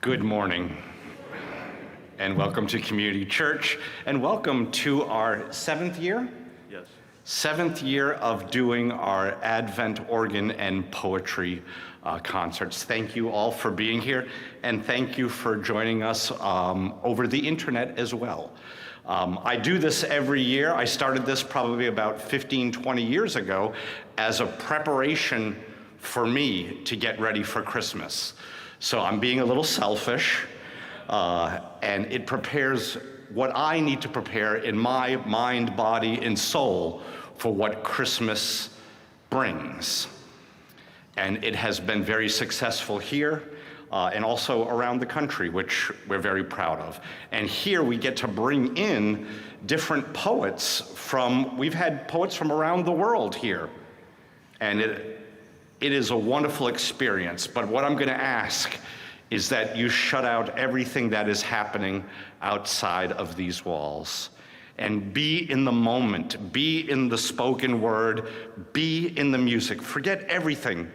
Good morning, and welcome to Community Church, and welcome to our seventh year? Yes. Seventh year of doing our Advent organ and poetry concerts. Thank you all for being here, and thank you for joining us over the internet as well. I do this every year. I started this probably about 15, 20 years ago as a preparation for me to get ready for Christmas. So I'm being a little selfish, and it prepares what I need to prepare in my mind, body, and soul for what Christmas brings. And it has been very successful here and also around the country, which we're very proud of. And here we get to bring in different poets we've had poets from around the world here. And it is a wonderful experience, but what I'm gonna ask is that you shut out everything that is happening outside of these walls and be in the moment, be in the spoken word, be in the music. Forget everything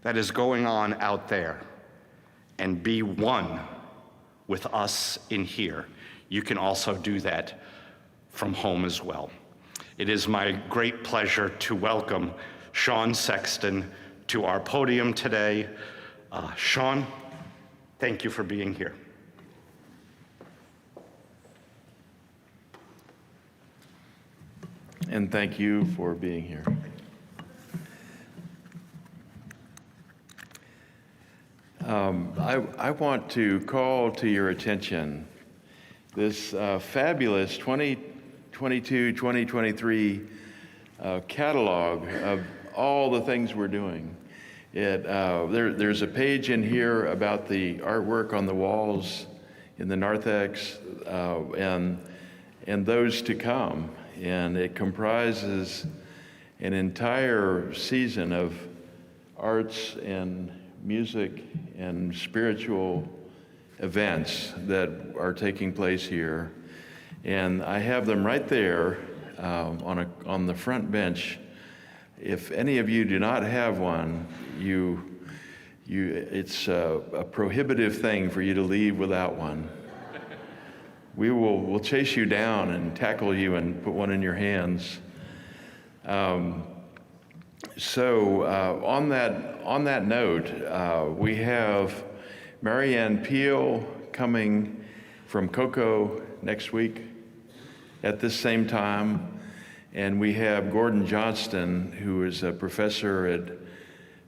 that is going on out there and be one with us in here. You can also do that from home as well. It is my great pleasure to welcome Sean Sexton to our podium today. Sean, thank you for being here. And thank you for being here. I want to call to your attention this fabulous 2022-2023 catalog of all the things we're doing. There's a page in here about the artwork on the walls in the narthex and those to come. And it comprises an entire season of arts and music and spiritual events that are taking place here. And I have them right there on the front bench. If any of you do not have one, it's a prohibitive thing for you to leave without one. We'll chase you down and tackle you and put one in your hands. So on that note, we have Marianne Peel coming from Cocoa next week at this same time. And we have Gordon Johnston, who is a professor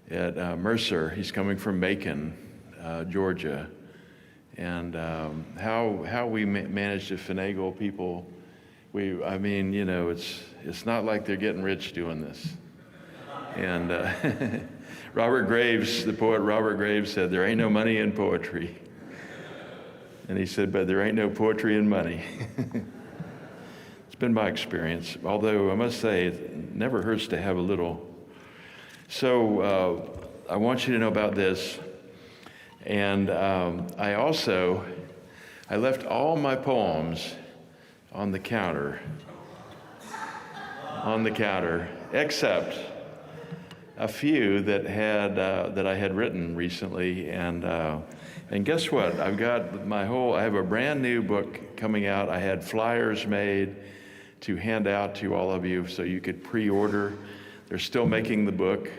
at Mercer. He's coming from Macon, Georgia. And how we manage to finagle people, it's not like they're getting rich doing this. And Robert Graves, the poet Robert Graves said, "There ain't no money in poetry." And he said, "But there ain't no poetry in money." It's been my experience, although I must say it never hurts to have a little. So I want you to know about this. And I left all my poems on the counter, except a few that I had written recently. And guess what? I have a brand new book coming out. I had flyers made to hand out to all of you so you could pre-order. They're still making the book,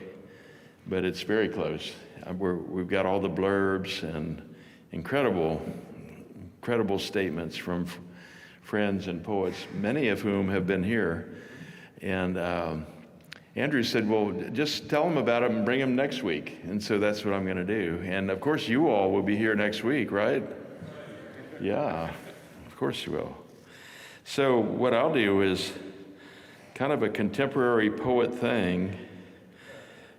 but it's very close. We've got all the blurbs and incredible statements from friends and poets, many of whom have been here. And Andrew said, well, just tell them about them and bring them next week. And so that's what I'm going to do. And of course, you all will be here next week, right? Yeah, of course you will. So what I'll do is kind of a contemporary poet thing.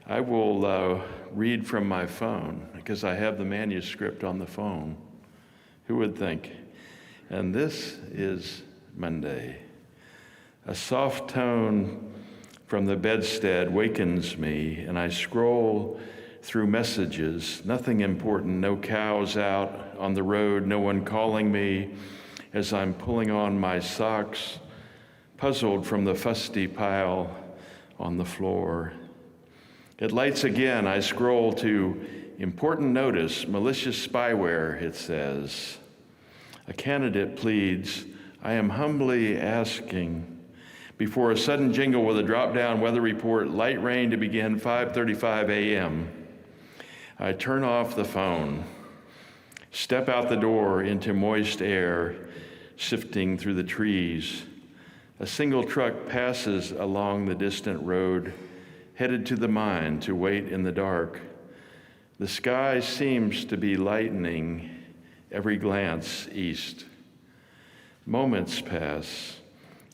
I will read from my phone because I have the manuscript on the phone. Who would think? And this is Monday. A soft tone from the bedstead wakens me, and I scroll through messages. Nothing important, no cows out on the road, no one calling me as I'm pulling on my socks, puzzled from the fusty pile on the floor. At lights again, I scroll to Important notice, malicious spyware, it says. A candidate pleads, I am humbly asking, before a sudden jingle with a drop-down weather report, light rain to begin 5:35 a.m. I turn off the phone, step out the door into moist air, sifting through the trees. A single truck passes along the distant road, headed to the mine to wait in the dark. The sky seems to be lightening every glance east. Moments pass.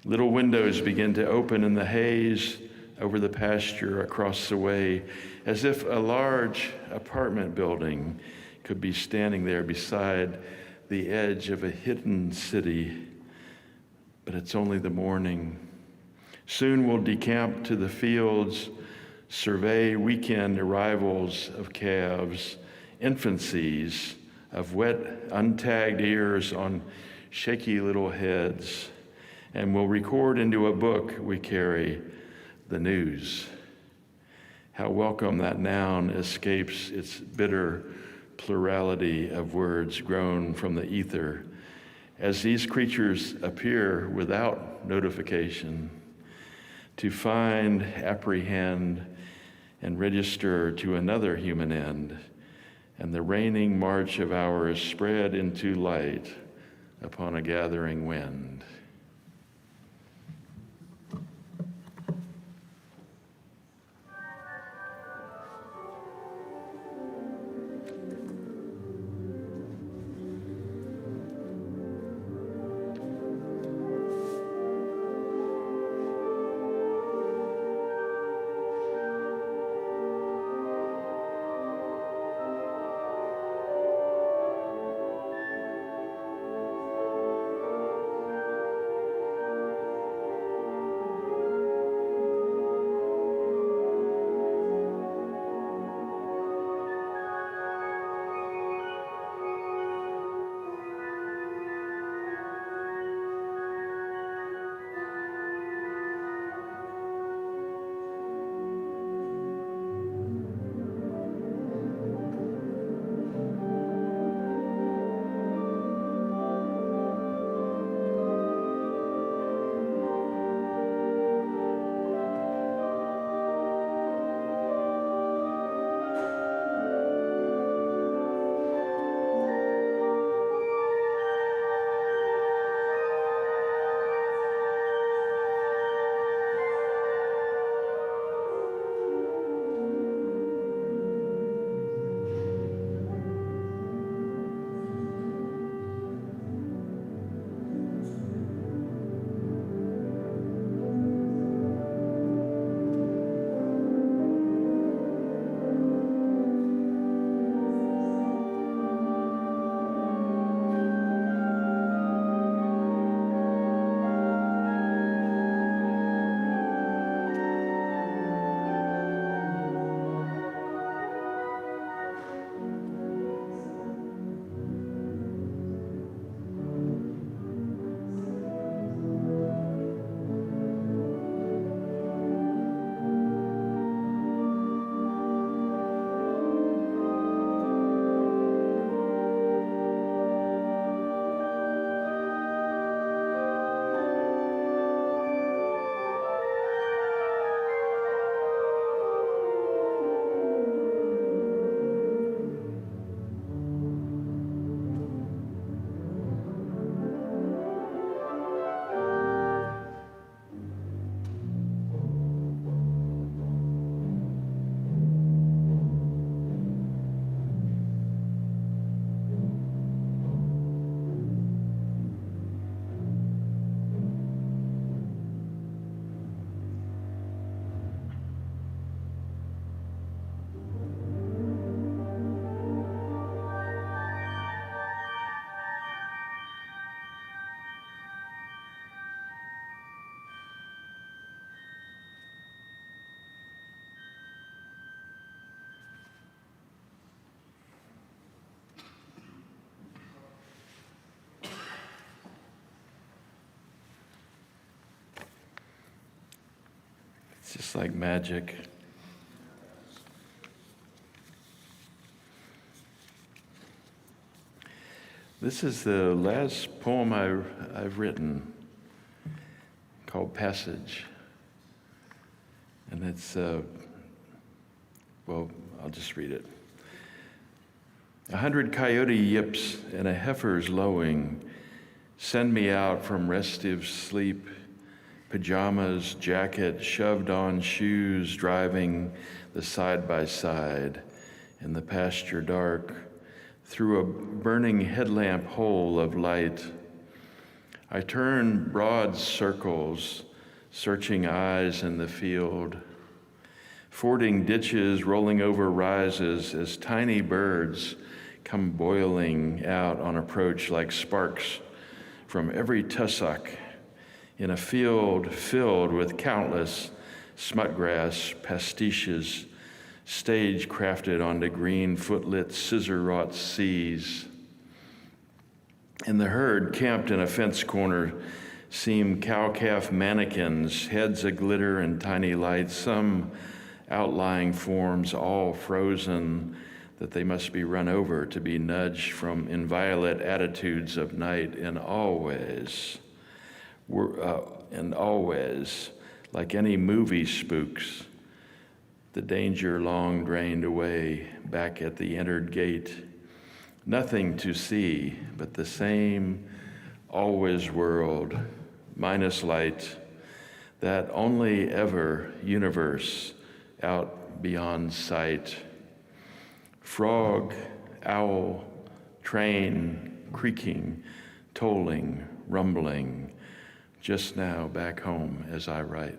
Little windows begin to open in the haze over the pasture across the way, as if a large apartment building could be standing there beside the edge of a hidden city. But it's only the morning. Soon we'll decamp to the fields, survey weekend arrivals of calves, infancies of wet, untagged ears on shaky little heads, and we'll record into a book we carry the news. How welcome that noun escapes its bitter plurality of words grown from the ether as these creatures appear without notification to find, apprehend, and register to another human end, and the reigning march of hours spread into light upon a gathering wind. It's just like magic. This is the last poem I've written, called Passage. And it's, well, I'll just read it. 100 coyote yips and a heifer's lowing send me out from restive sleep, pajamas, jacket, shoved on shoes, driving the side-by-side in the pasture dark, through a burning headlamp hole of light. I turn broad circles, searching eyes in the field, fording ditches, rolling over rises as tiny birds come boiling out on approach like sparks from every tussock in a field filled with countless smutgrass pastiches, stage crafted onto green footlit scissor-wrought seas. And the herd camped in a fence corner seem cow-calf mannequins, heads a-glitter in tiny lights, some outlying forms all frozen that they must be run over to be nudged from inviolate attitudes of night, and always, like any movie spooks, the danger long drained away back at the entered gate. Nothing to see but the same always world, minus light, that only ever universe out beyond sight. Frog, owl, train, creaking, tolling, rumbling, just now back home as I write.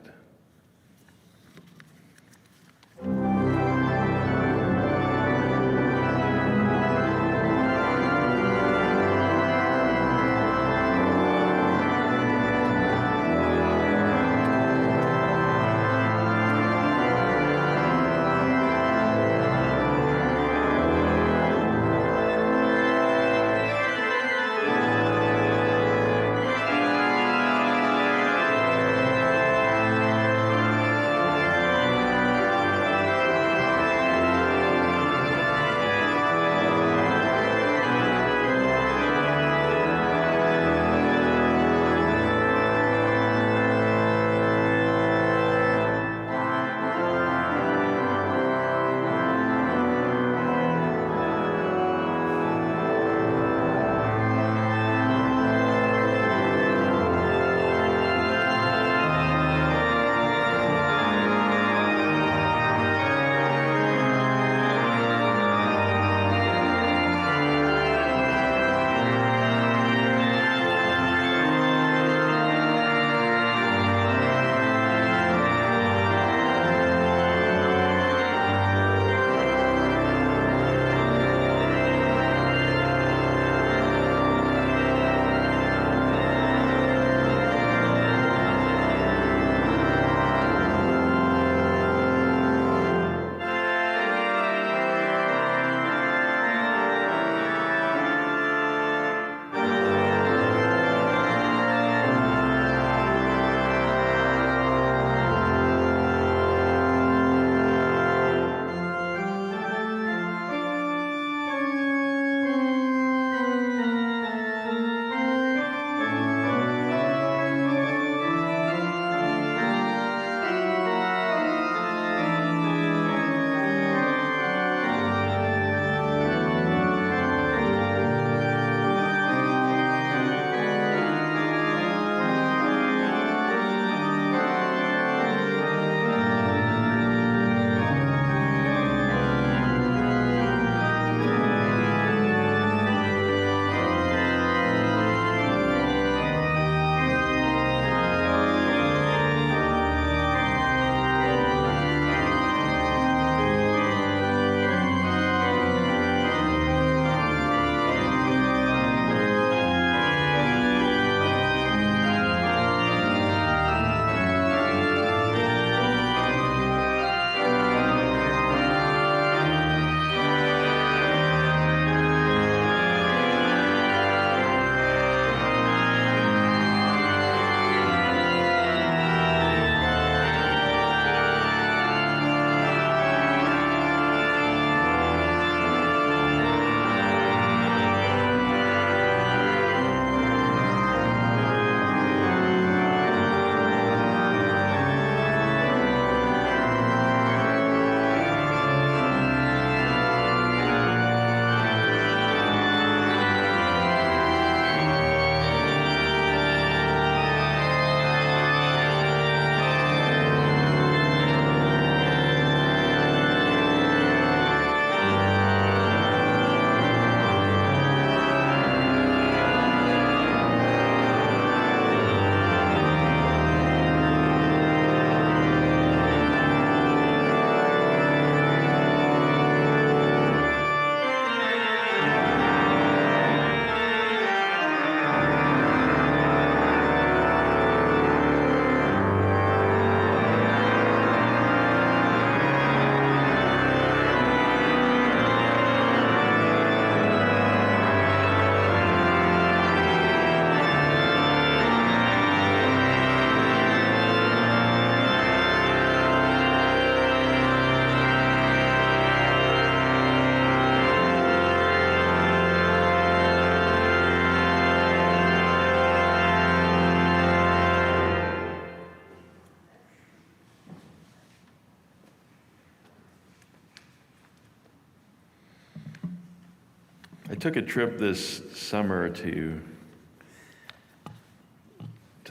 I took a trip this summer to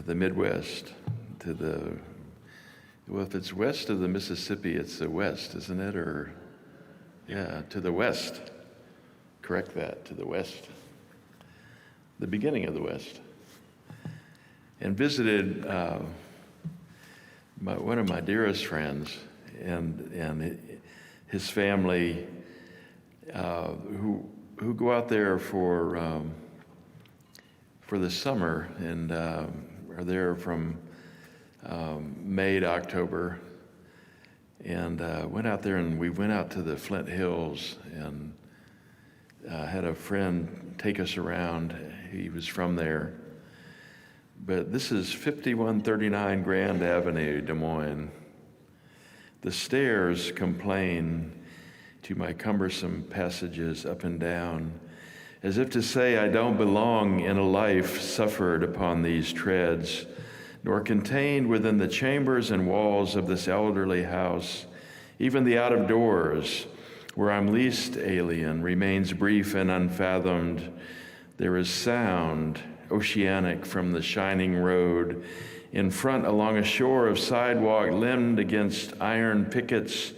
the Midwest, well, if it's west of the Mississippi, it's the West, isn't it? Or, yeah, to the West. Correct that, to the West. The beginning of the West. And visited one of my dearest friends and his family who go out there for the summer and are there from May to October, and went out there, and we went out to the Flint Hills and had a friend take us around. He was from there. But this is 5139 Grand Avenue, Des Moines. The stairs complain to my cumbersome passages up and down, as if to say I don't belong in a life suffered upon these treads, nor contained within the chambers and walls of this elderly house. Even the out of doors, where I'm least alien, remains brief and unfathomed. There is sound, oceanic from the shining road, in front along a shore of sidewalk limned against iron pickets.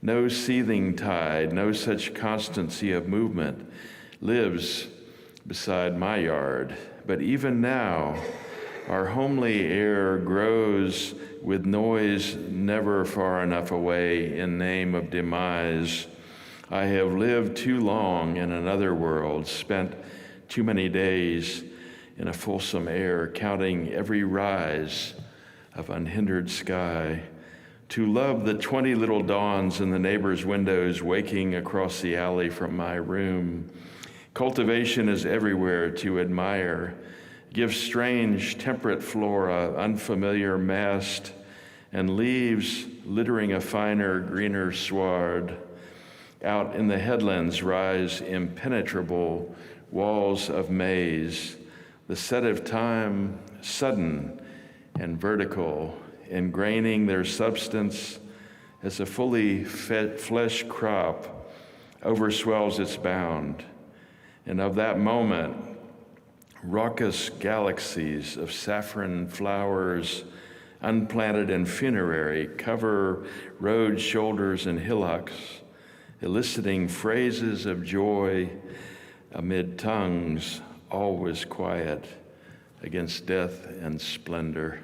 No seething tide, no such constancy of movement lives beside my yard. But even now, our homely air grows with noise never far enough away in name of demise. I have lived too long in another world, spent too many days in a fulsome air, counting every rise of unhindered sky, to love the 20 little dawns in the neighbors' windows waking across the alley from my room. Cultivation is everywhere to admire, give strange temperate flora, unfamiliar mast, and leaves littering a finer, greener sward. Out in the headlands rise impenetrable walls of maize, the set of time sudden and vertical, ingraining their substance as a fully fed flesh crop overswells its bound. And of that moment, raucous galaxies of saffron flowers, unplanted and funerary, cover road shoulders and hillocks, eliciting phrases of joy amid tongues always quiet against death and splendor.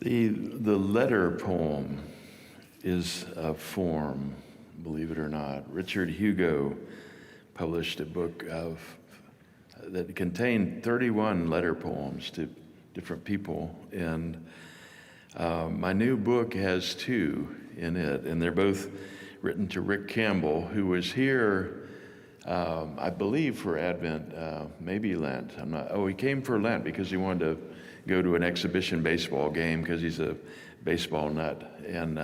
The letter poem is a form, believe it or not. Richard Hugo published a book that contained 31 letter poems to different people, and my new book has 2 in it, and they're both written to Rick Campbell, who was here, I believe, for Advent, maybe Lent. He came for Lent because he wanted to go to an exhibition baseball game because he's a baseball nut. And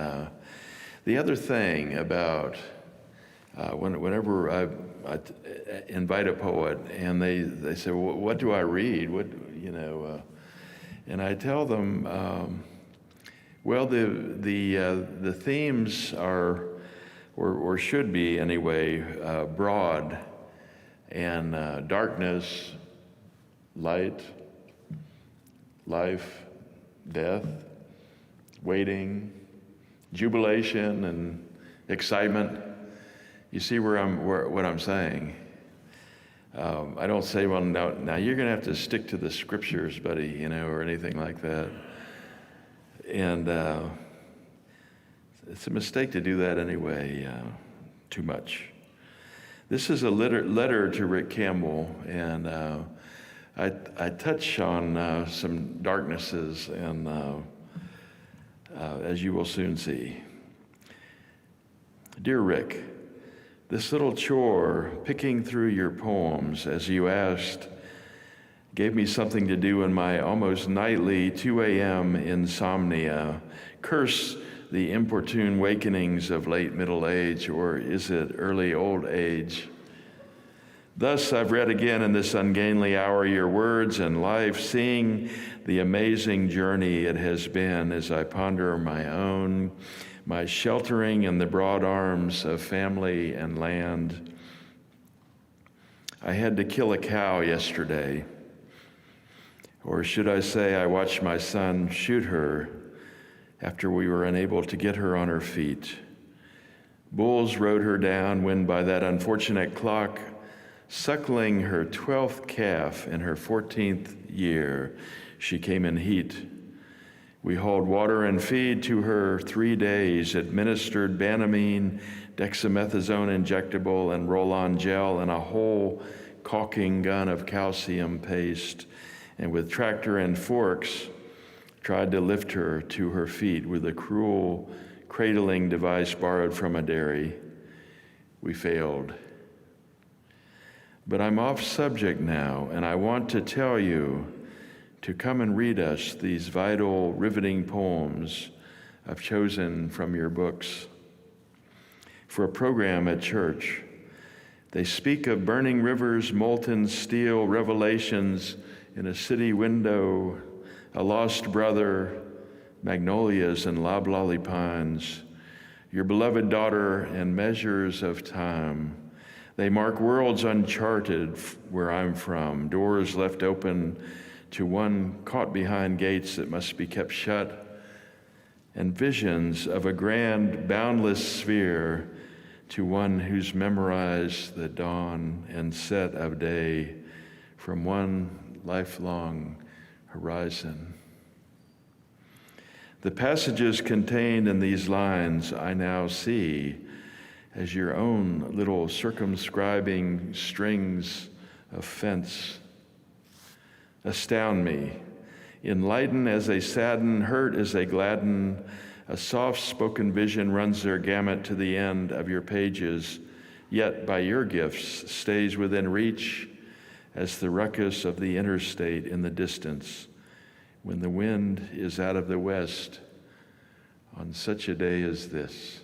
the other thing about whenever I invite a poet and they say, well, what do I read? And I tell them, well, the themes are, or should be anyway, broad, and darkness, light, life, death, waiting, jubilation, and excitement. You see what I'm saying? I don't say, well, now you're going to have to stick to the scriptures, buddy, or anything like that. And it's a mistake to do that anyway, too much. This is a letter to Rick Campbell, and I touch on some darknesses, and as you will soon see. Dear Rick, this little chore, picking through your poems as you asked, gave me something to do in my almost nightly 2 a.m. insomnia. Curse the importune wakenings of late middle age, or is it early old age? Thus, I've read again in this ungainly hour your words and life, seeing the amazing journey it has been as I ponder my own, my sheltering in the broad arms of family and land. I had to kill a cow yesterday, or should I say I watched my son shoot her after we were unable to get her on her feet. Bulls rode her down when by that unfortunate clock, suckling her 12th calf in her 14th year, she came in heat. We hauled water and feed to her 3 days, administered Banamine, dexamethasone injectable, and roll-on gel, and a whole caulking gun of calcium paste, and with tractor and forks, tried to lift her to her feet with a cruel cradling device borrowed from a dairy. We failed. But I'm off subject now, and I want to tell you to come and read us these vital, riveting poems I've chosen from your books for a program at church. They speak of burning rivers, molten steel, revelations in a city window, a lost brother, magnolias and loblolly pines, your beloved daughter, and measures of time. They mark worlds uncharted where I'm from, doors left open to one caught behind gates that must be kept shut, and visions of a grand, boundless sphere to one who's memorized the dawn and set of day from one lifelong horizon. The passages contained in these lines I now see as your own little circumscribing strings of fence. Astound me, enlighten as they sadden, hurt as they gladden. A soft-spoken vision runs their gamut to the end of your pages, yet by your gifts stays within reach as the ruckus of the interstate in the distance when the wind is out of the west on such a day as this.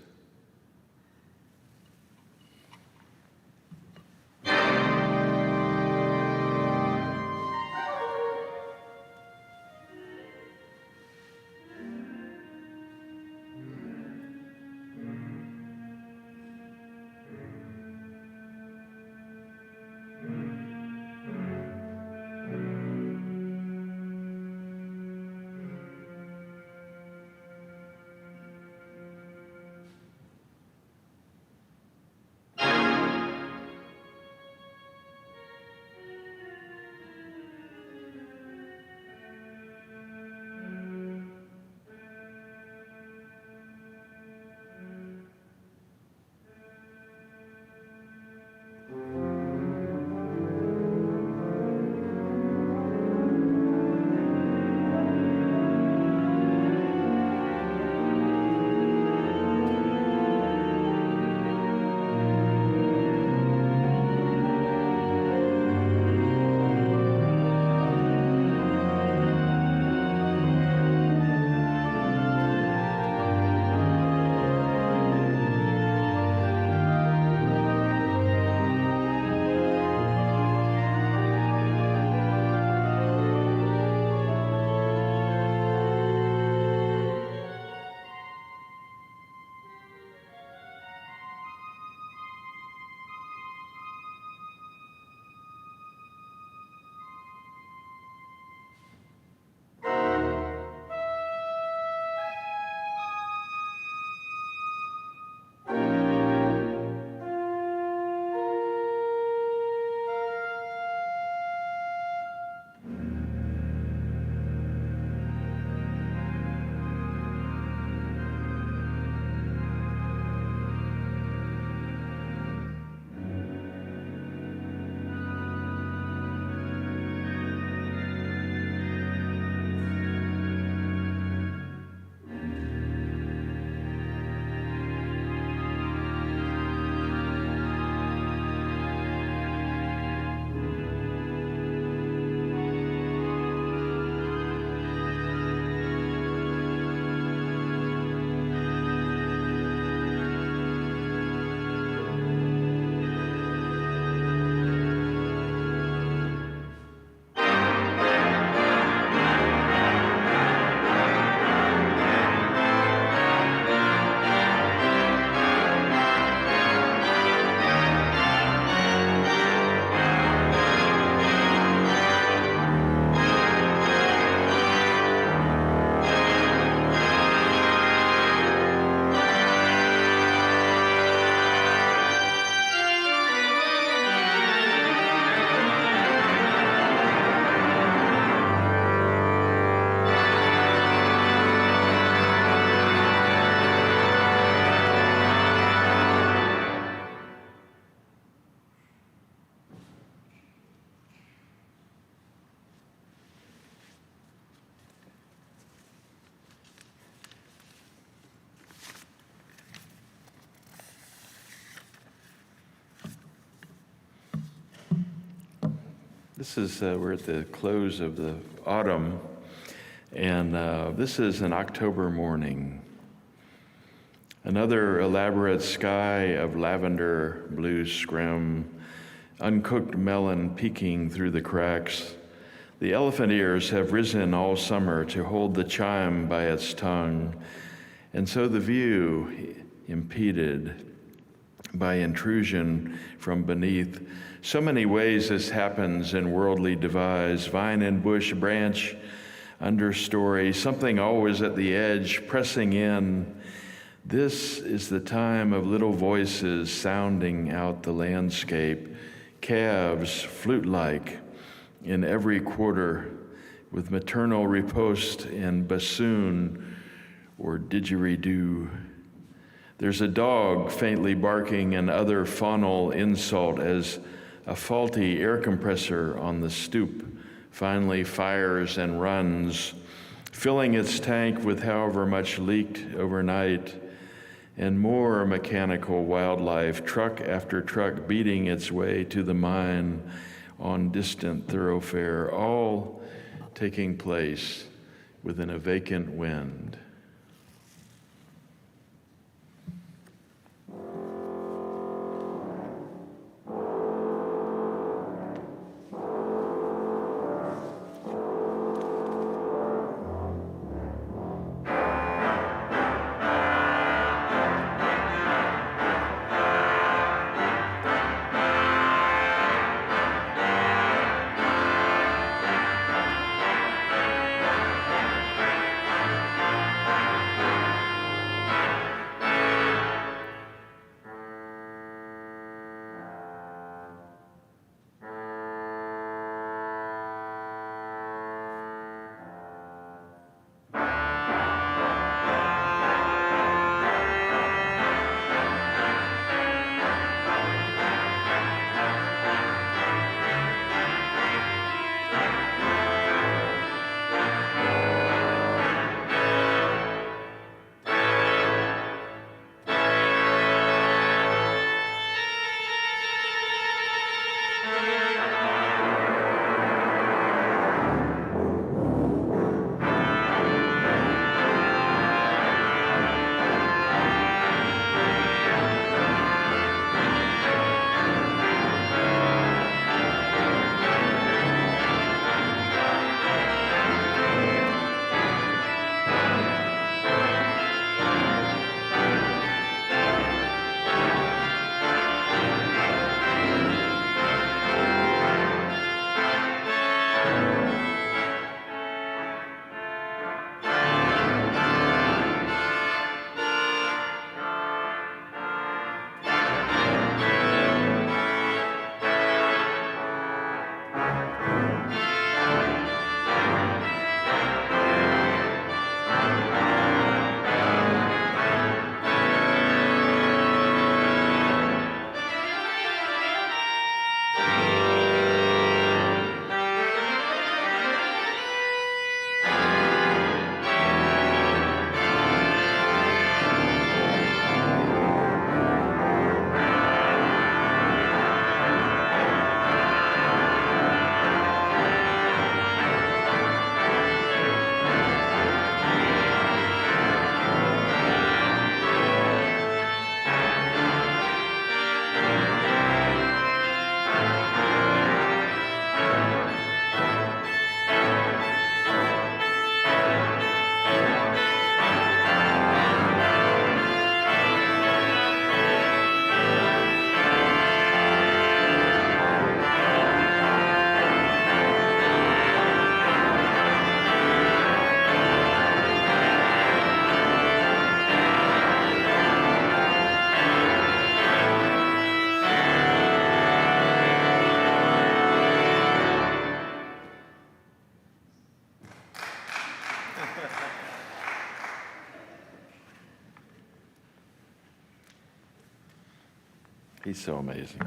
This is, we're at the close of the autumn, and this is an October morning. Another elaborate sky of lavender blue scrim, uncooked melon peeking through the cracks. The elephant ears have risen all summer to hold the chime by its tongue, and so the view impeded by intrusion from beneath. So many ways this happens in worldly devise, vine and bush, branch, understory, something always at the edge, pressing in. This is the time of little voices sounding out the landscape, calves, flute-like, in every quarter, with maternal riposte and bassoon or didgeridoo. There's a dog faintly barking and other faunal insult as a faulty air compressor on the stoop finally fires and runs, filling its tank with however much leaked overnight, and more mechanical wildlife, truck after truck beating its way to the mine on distant thoroughfare, all taking place within a vacant wind. He's so amazing.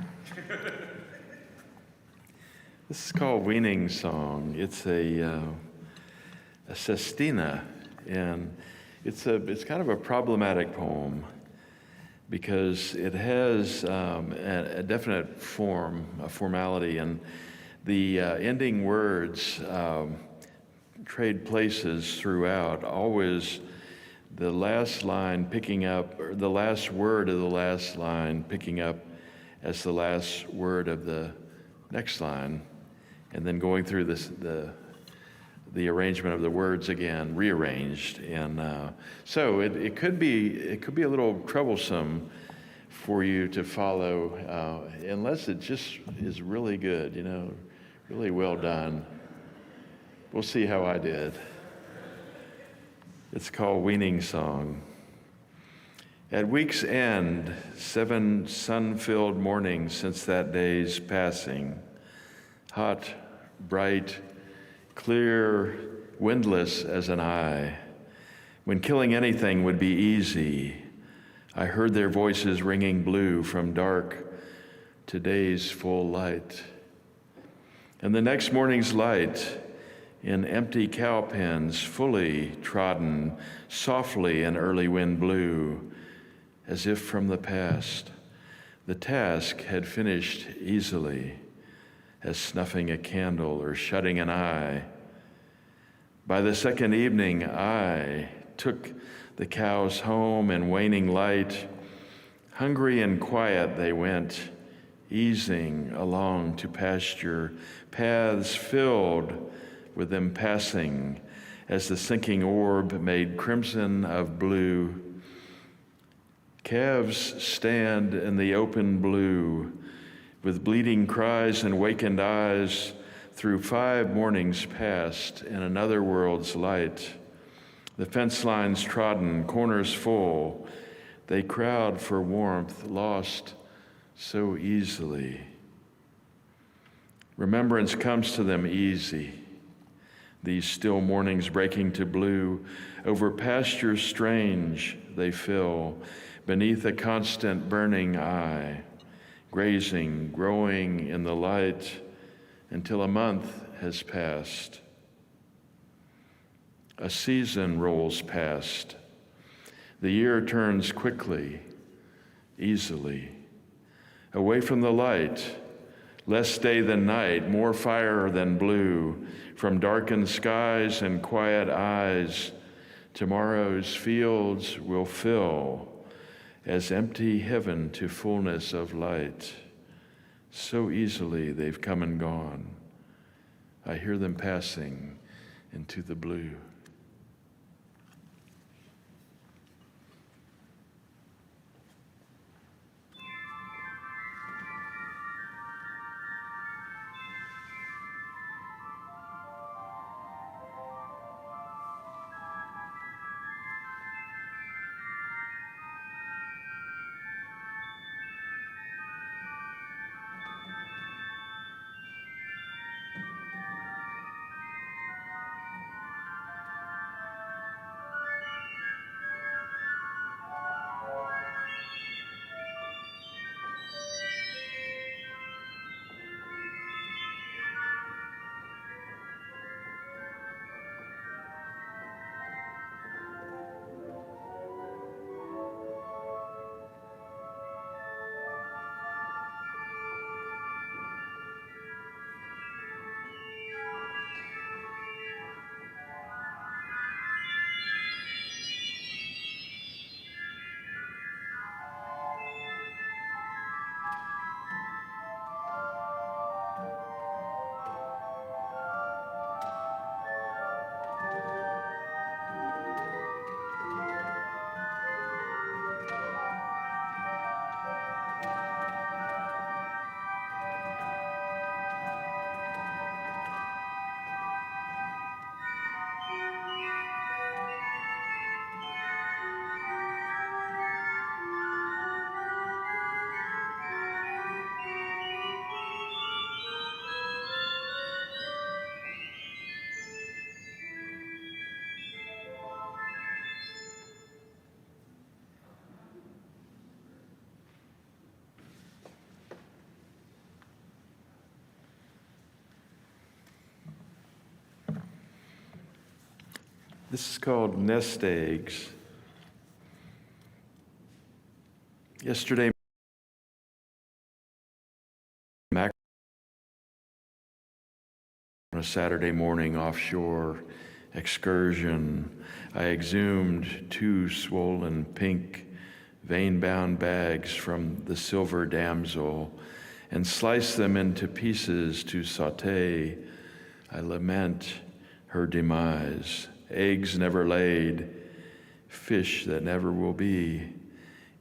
This is called Weaning Song. It's a sestina, and it's kind of a problematic poem because it has a definite form, a formality, and The ending words trade places throughout, always the last line picking up, or the last word of the last line picking up as the last word of the next line, and then going through the arrangement of the words again, rearranged. And so it could be a little troublesome for you to follow, unless it just is really good, really well done. We'll see how I did. It's called Weaning Song. At week's end, 7 sun-filled mornings since that day's passing, hot, bright, clear, windless as an eye, when killing anything would be easy, I heard their voices ringing blue from dark to day's full light. And the next morning's light, in empty cow pens, fully trodden, softly an early wind blew, as if from the past. The task had finished easily, as snuffing a candle or shutting an eye. By the second evening, I took the cows home in waning light. Hungry and quiet they went, easing along to pasture, paths filled with them passing as the sinking orb made crimson of blue. Calves stand in the open blue with bleeding cries and wakened eyes through 5 mornings past in another world's light. The fence lines trodden, corners full, they crowd for warmth, lost so easily. Remembrance comes to them easy, these still mornings breaking to blue. Over pastures strange they fill, beneath a constant burning eye, grazing, growing in the light, until a month has passed. A season rolls past. The year turns quickly, easily. Away from the light, less day than night, more fire than blue. From darkened skies and quiet eyes, tomorrow's fields will fill as empty heaven to fullness of light. So easily they've come and gone. I hear them passing into the blue. This is called Nest Eggs. Yesterday, on a Saturday morning offshore excursion, I exhumed 2 swollen pink vein-bound bags from the Silver Damsel and sliced them into pieces to saute. I lament her demise, eggs never laid, fish that never will be,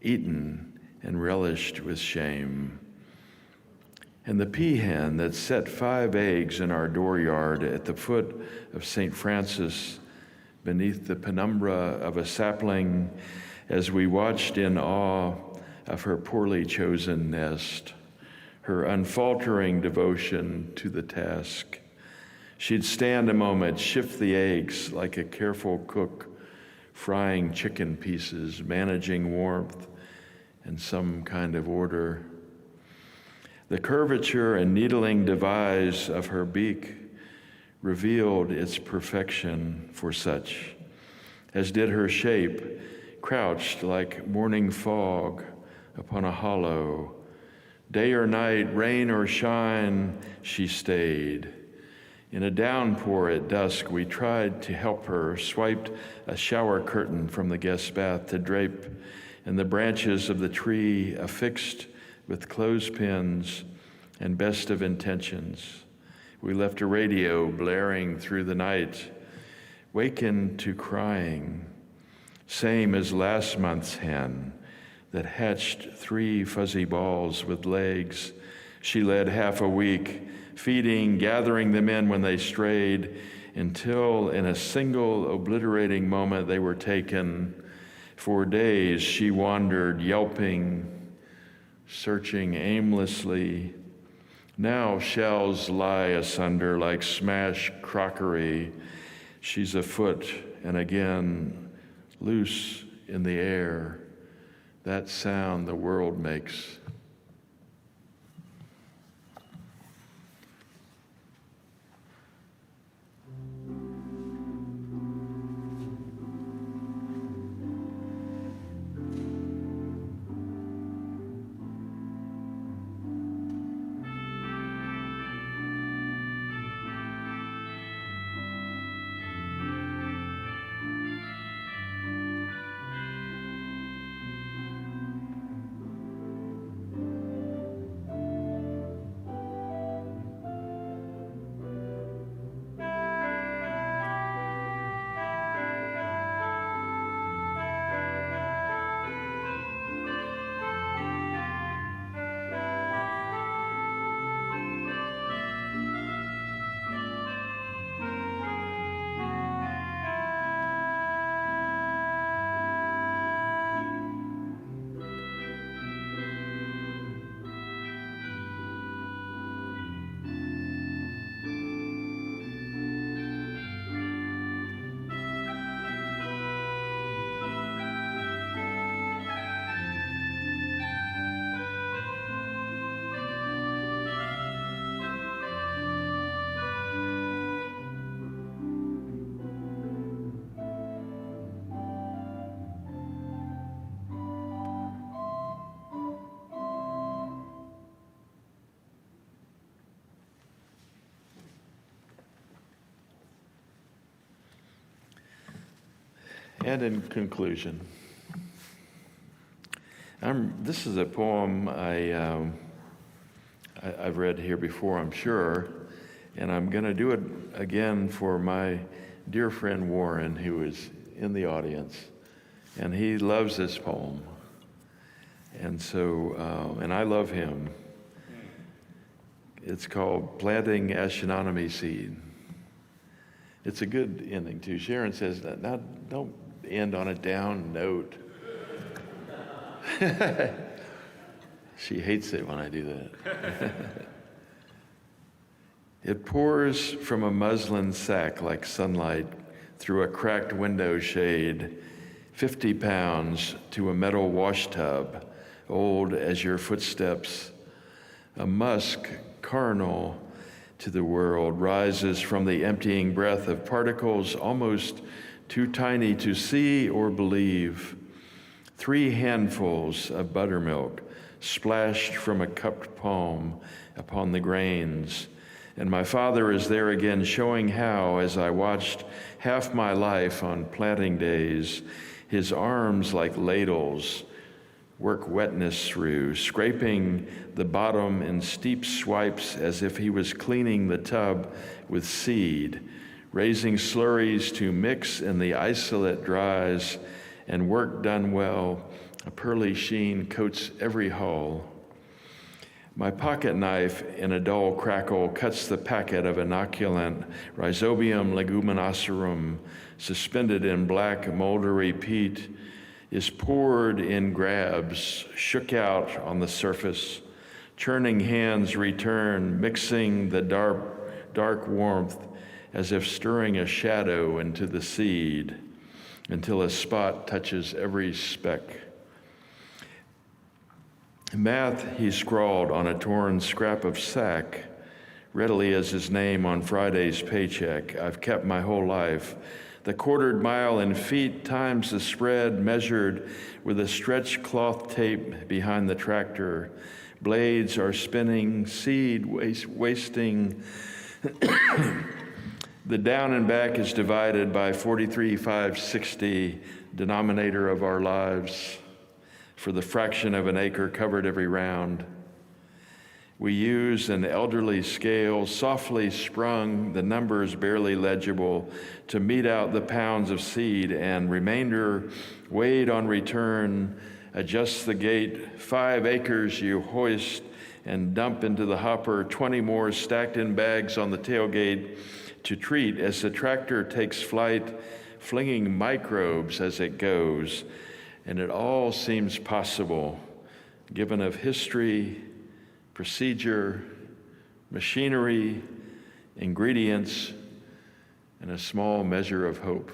eaten and relished with shame. And the peahen that set 5 eggs in our dooryard at the foot of St. Francis, beneath the penumbra of a sapling, as we watched in awe of her poorly chosen nest, her unfaltering devotion to the task. She'd stand a moment, shift the eggs like a careful cook, frying chicken pieces, managing warmth and some kind of order. The curvature and needling devise of her beak revealed its perfection for such, as did her shape, crouched like morning fog upon a hollow. Day or night, rain or shine, she stayed. In a downpour at dusk, we tried to help her, swiped a shower curtain from the guest bath to drape in the branches of the tree affixed with clothespins and best of intentions. We left a radio blaring through the night, wakened to crying, same as last month's hen that hatched 3 fuzzy balls with legs. She led half a week, feeding, gathering them in when they strayed, until in a single obliterating moment they were taken. For days she wandered, yelping, searching aimlessly. Now shells lie asunder like smashed crockery. She's afoot and again loose in the air. That sound the world makes. And in conclusion, this is a poem I've read here before, I'm sure, and I'm going to do it again for my dear friend Warren, who is in the audience, and he loves this poem, and so, and I love him. It's called Planting Astronomy Seed. It's a good ending, too. Sharon says, now don't end on a down note. She hates it when I do that. It pours from a muslin sack like sunlight through a cracked window shade, 50 pounds to a metal wash tub, old as your footsteps. A musk carnal to the world rises from the emptying breath of particles almost too tiny to see or believe. 3 handfuls of buttermilk splashed from a cupped palm upon the grains, And my father is there again showing how, as I watched half my life on planting days, his arms like ladles work wetness through, scraping the bottom in steep swipes as if he was cleaning the tub with seed, raising slurries to mix in the isolate dries, and work done well, a pearly sheen coats every hull. My pocket knife in a dull crackle cuts the packet of inoculant Rhizobium leguminosarum, suspended in black moldery peat, is poured in grabs, shook out on the surface. Churning hands return, mixing the dark warmth as if stirring a shadow into the seed until a spot touches every speck. Math he scrawled on a torn scrap of sack, readily as his name on Friday's paycheck. I've kept my whole life. The quartered mile in feet times the spread measured with a stretched cloth tape behind the tractor. Blades are spinning, seed wasting. The down and back is divided by 43,560, denominator of our lives, for the fraction of an acre covered every round. We use an elderly scale, softly sprung, the numbers barely legible, to mete out the pounds of seed, and remainder weighed on return, adjust the gate. 5 acres you hoist and dump into the hopper, 20 more stacked in bags on the tailgate to treat as the tractor takes flight, flinging microbes as it goes. And it all seems possible, given of history, procedure, machinery, ingredients, and a small measure of hope.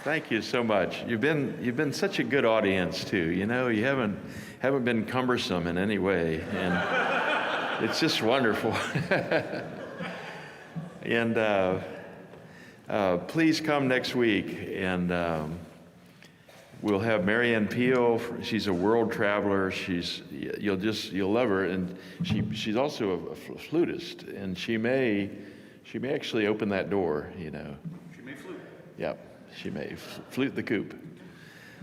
Thank you so much. You've been such a good audience too. You know, you haven't been cumbersome in any way, and it's just wonderful. And please come next week, and we'll have Marianne Peel. She's a world traveler. You'll love her, and she's also a flutist, and she may actually open that door. You know. She may flute. Yep. She may flute the coop.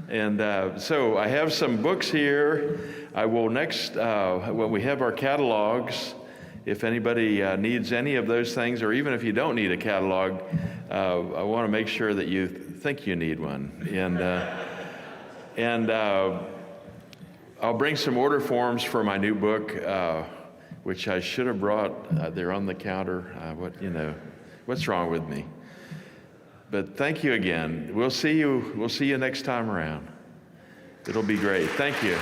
And so I have some books here. I will next, when we have our catalogs, if anybody needs any of those things, or even if you don't need a catalog, I want to make sure that you think you need one. And I'll bring some order forms for my new book, which I should have brought. They're on the counter. What's wrong with me? But thank you again. We'll see you next time around. It'll be great. Thank you.